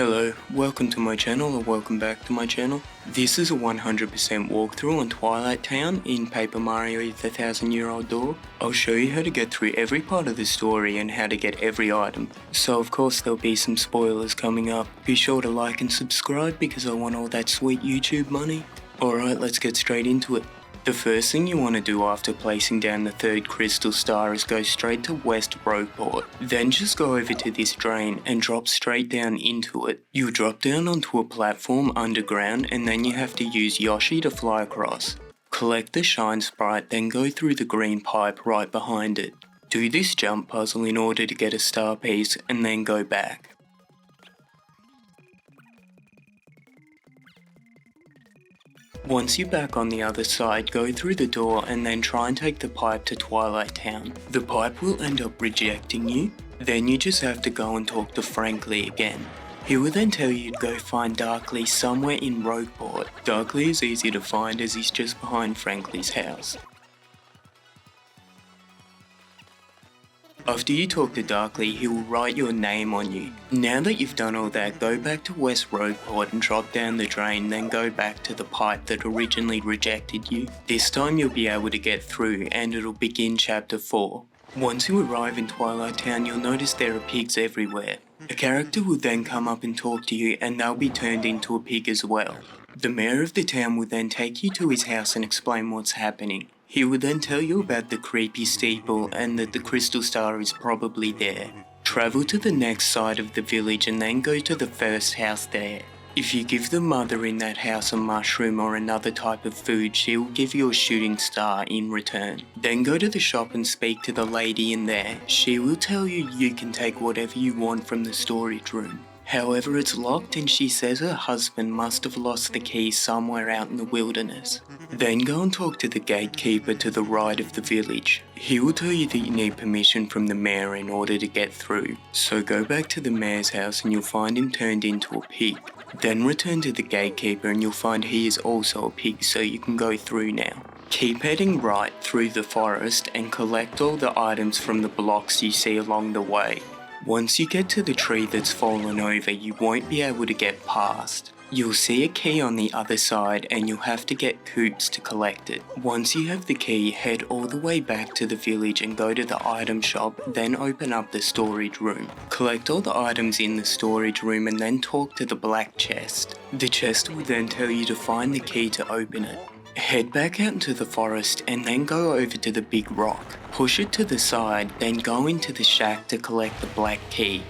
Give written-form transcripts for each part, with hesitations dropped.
Hello, welcome to my channel or welcome back to my channel. This is a 100% walkthrough on Twilight Town in Paper Mario the 1000-Year-Old Door. I'll show you how to get through every part of the story and how to get every item. So of course there'll be some spoilers coming up. Be sure to like and subscribe because I want all that sweet YouTube money. Alright, let's get straight into it. The first thing you want to do after placing down the third crystal star is go straight to West Rogueport. Then just go over to this drain and drop straight down into it. You'll drop down onto a platform underground and then you have to use Yoshi to fly across. Collect the shine sprite, then go through the green pipe right behind it. Do this jump puzzle in order to get a star piece and then go back. Once you're back on the other side, go through the door and then try and take the pipe to Twilight Town. The pipe will end up rejecting you, then you just have to go and talk to Frankly again. He will then tell you to go find Darkly somewhere in Rogueport. Darkly is easy to find as he's just behind Frankly's house. After you talk to Darkly, he will write your name on you. Now that you've done all that, go back to West Rogueport and drop down the drain, then go back to the pipe that originally rejected you. This time you'll be able to get through and it'll begin chapter 4. Once you arrive in Twilight Town, you'll notice there are pigs everywhere. A character will then come up and talk to you and they'll be turned into a pig as well. The mayor of the town will then take you to his house and explain what's happening. He will then tell you about the creepy steeple and that the crystal star is probably there. Travel to the next side of the village and then go to the first house there. If you give the mother in that house a mushroom or another type of food, she will give you a shooting star in return. Then go to the shop and speak to the lady in there. She will tell you you can take whatever you want from the storage room. However, it's locked and she says her husband must have lost the key somewhere out in the wilderness. Then go and talk to the gatekeeper to the right of the village. He will tell you that you need permission from the mayor in order to get through. So go back to the mayor's house and you'll find him turned into a pig. Then return to the gatekeeper and you'll find he is also a pig, so you can go through now. Keep heading right through the forest and collect all the items from the blocks you see along the way. Once you get to the tree that's fallen over, you won't be able to get past. You'll see a key on the other side and you'll have to get Coops to collect it. Once you have the key, head all the way back to the village and go to the item shop, then open up the storage room. Collect all the items in the storage room and then talk to the black chest. The chest will then tell you to find the key to open it. Head back out into the forest and then go over to the big rock. Push it to the side, then go into the shack to collect the black key.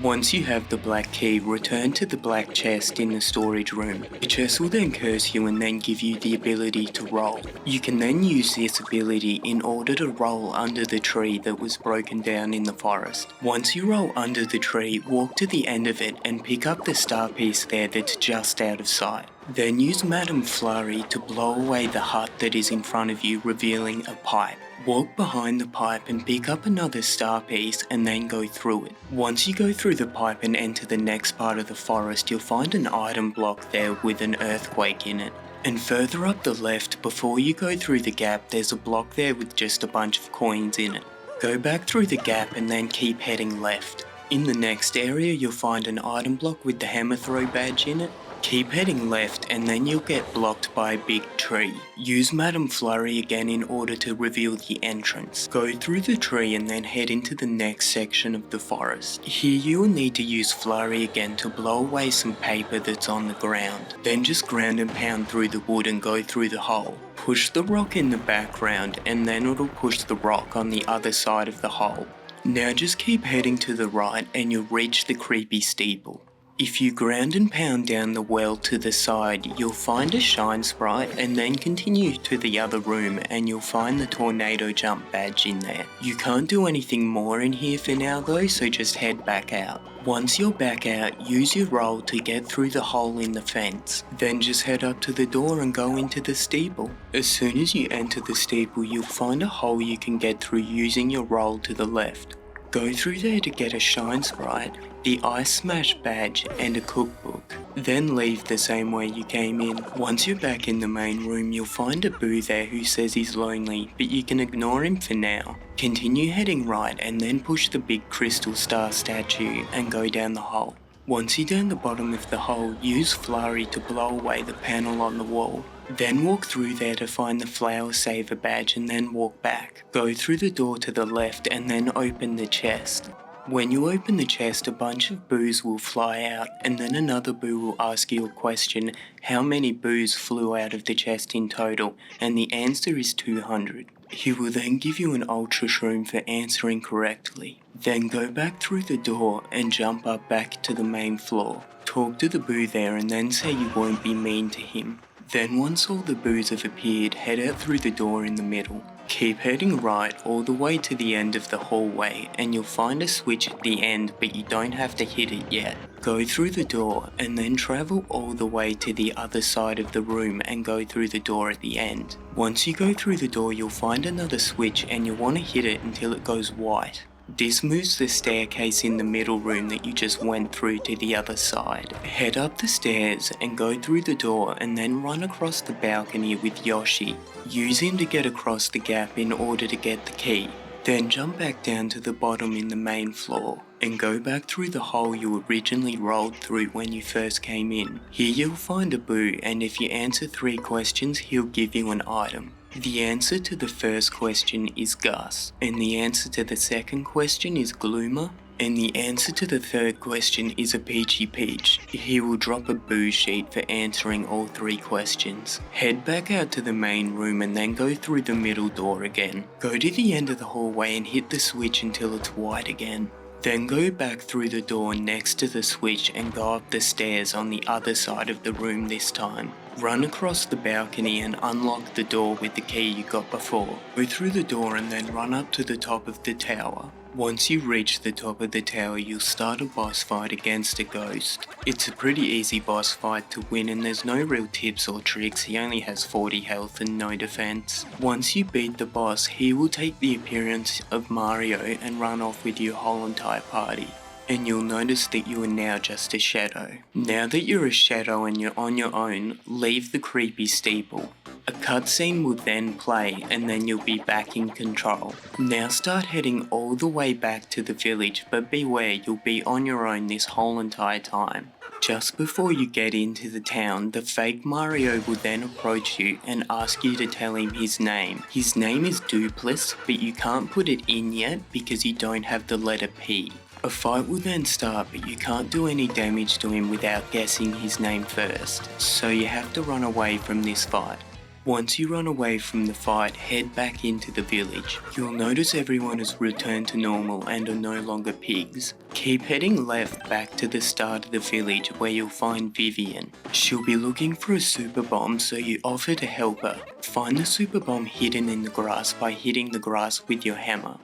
Once you have the black key, return to the black chest in the storage room. The chest will then curse you and then give you the ability to roll. You can then use this ability in order to roll under the tree that was broken down in the forest. Once you roll under the tree, walk to the end of it and pick up the star piece there that's just out of sight. Then use Madame Flurry to blow away the hut that is in front of you, revealing a pipe. Walk behind the pipe and pick up another star piece and then go through it. Once you go through the pipe and enter the next part of the forest, you'll find an item block there with an earthquake in it. And further up the left, before you go through the gap, there's a block there with just a bunch of coins in it. Go back through the gap and then keep heading left. In the next area, you'll find an item block with the hammer throw badge in it. Keep heading left and then you'll get blocked by a big tree. Use Madame Flurry again in order to reveal the entrance. Go through the tree and then head into the next section of the forest. Here you will need to use Flurry again to blow away some paper that's on the ground. Then just ground and pound through the wood and go through the hole. Push the rock in the background and then it'll push the rock on the other side of the hole. Now just keep heading to the right and you'll reach the creepy steeple. If you ground and pound down the well to the side, you'll find a shine sprite and then continue to the other room and you'll find the tornado jump badge in there. You can't do anything more in here for now though, so just head back out. Once you're back out, use your roll to get through the hole in the fence. Then just head up to the door and go into the steeple. As soon as you enter the steeple, you'll find a hole you can get through using your roll to the left. Go through there to get a shine sprite, the Ice Smash badge and a cookbook. Then leave the same way you came in. Once you're back in the main room, you'll find a boo there who says he's lonely, but you can ignore him for now. Continue heading right and then push the big crystal star statue and go down the hole. Once you're down the bottom of the hole, use Flurry to blow away the panel on the wall. Then walk through there to find the Flower Saver badge and then walk back. Go through the door to the left and then open the chest. When you open the chest, a bunch of boos will fly out, and then another boo will ask you a question: how many boos flew out of the chest in total, and the answer is 200. He will then give you an Ultra Shroom for answering correctly. Then go back through the door and jump up back to the main floor. Talk to the boo there and then say you won't be mean to him. Then once all the boos have appeared, head out through the door in the middle. Keep heading right all the way to the end of the hallway and you'll find a switch at the end, but you don't have to hit it yet. Go through the door and then travel all the way to the other side of the room and go through the door at the end. Once you go through the door, you'll find another switch and you'll want to hit it until it goes white. This moves the staircase in the middle room that you just went through to the other side. Head up the stairs and go through the door and then run across the balcony with Yoshi. Use him to get across the gap in order to get the key. Then jump back down to the bottom in the main floor and go back through the hole you originally rolled through when you first came in. Here you'll find a boo, and if you answer 3 questions, he'll give you an item. The answer to the first question is Gus, and the answer to the second question is Gloomer, and the answer to the third question is a Peachy Peach. He will drop a boo sheet for answering all 3 questions. Head back out to the main room and then go through the middle door again. Go to the end of the hallway and hit the switch until it's white again. Then go back through the door next to the switch and go up the stairs on the other side of the room this time. Run across the balcony and unlock the door with the key you got before. Go through the door and then run up to the top of the tower. Once you reach the top of the tower, you'll start a boss fight against a ghost. It's a pretty easy boss fight to win and there's no real tips or tricks. He only has 40 health and no defense. Once you beat the boss, he will take the appearance of Mario and run off with your whole entire party. And you'll notice that you are now just a shadow. Now that you're a shadow and you're on your own, leave the creepy steeple. A cutscene will then play and then you'll be back in control. Now start heading all the way back to the village, but beware, you'll be on your own this whole entire time. Just before you get into the town, the fake Mario will then approach you and ask you to tell him his name. His name is Doopliss, but you can't put it in yet because you don't have the letter P. A fight will then start, but you can't do any damage to him without guessing his name first, so you have to run away from this fight. Once you run away from the fight, head back into the village. You'll notice everyone has returned to normal and are no longer pigs. Keep heading left back to the start of the village where you'll find Vivian. She'll be looking for a super bomb, so you offer to help her. Find the super bomb hidden in the grass by hitting the grass with your hammer.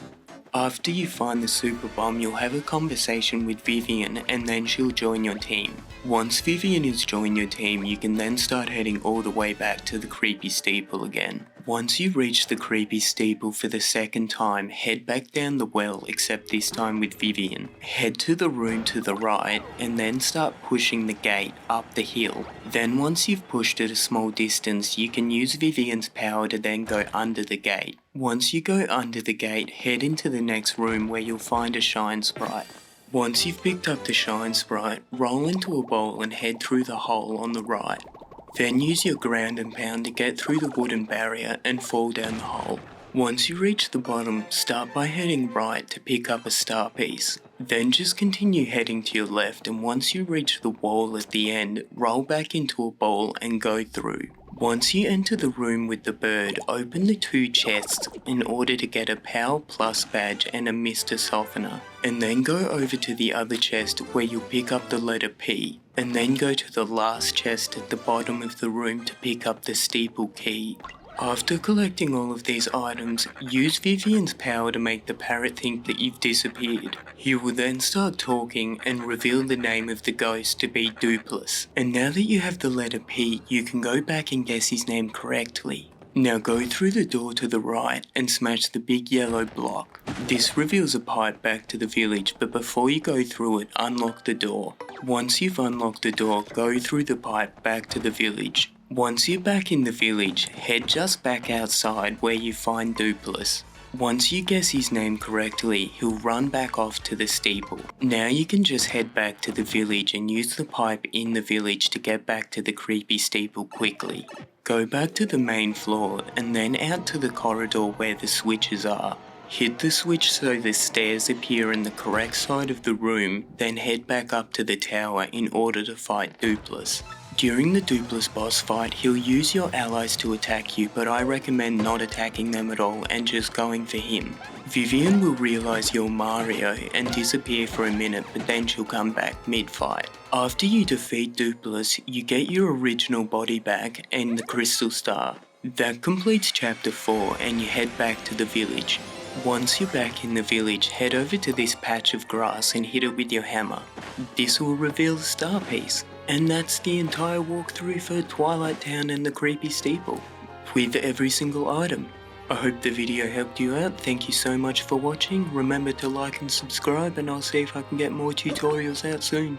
After you find the super bomb, you'll have a conversation with Vivian and then she'll join your team. Once Vivian has joined your team, you can then start heading all the way back to the creepy steeple again. Once you reach the creepy steeple for the second time, head back down the well, except this time with Vivian. Head to the room to the right and then start pushing the gate up the hill. Then once you've pushed it a small distance, you can use Vivian's power to then go under the gate. Once you go under the gate, head into the next room where you'll find a shine sprite. Once you've picked up the shine sprite, roll into a bowl and head through the hole on the right. Then use your ground and pound to get through the wooden barrier and fall down the hole. Once you reach the bottom, start by heading right to pick up a star piece. Then just continue heading to your left, and once you reach the wall at the end, roll back into a bowl and go through. Once you enter the room with the bird, open the 2 chests in order to get a Power Plus badge and a Mr. Softener, and then go over to the other chest where you'll pick up the letter P, and then go to the last chest at the bottom of the room to pick up the steeple key. After collecting all of these items, use Vivian's power to make the parrot think that you've disappeared. He will then start talking and reveal the name of the ghost to be Doopliss. And now that you have the letter P, you can go back and guess his name correctly. Now go through the door to the right and smash the big yellow block. This reveals a pipe back to the village, but before you go through it, unlock the door. Once you've unlocked the door, go through the pipe back to the village. Once you're back in the village, head just back outside where you find Doopliss. Once you guess his name correctly, he'll run back off to the steeple. Now you can just head back to the village and use the pipe in the village to get back to the creepy steeple quickly. Go back to the main floor and then out to the corridor where the switches are. Hit the switch so the stairs appear in the correct side of the room, then head back up to the tower in order to fight Doopliss. During the Doopliss boss fight, he'll use your allies to attack you, but I recommend not attacking them at all and just going for him. Vivian will realise you're Mario and disappear for a minute, but then she'll come back mid-fight. After you defeat Doopliss, you get your original body back and the crystal star. That completes chapter 4 and you head back to the village. Once you're back in the village, head over to this patch of grass and hit it with your hammer. This will reveal the star piece. And that's the entire walkthrough for Twilight Town and the creepy steeple, with every single item. I hope the video helped you out. Thank you so much for watching. Remember to like and subscribe, and I'll see if I can get more tutorials out soon.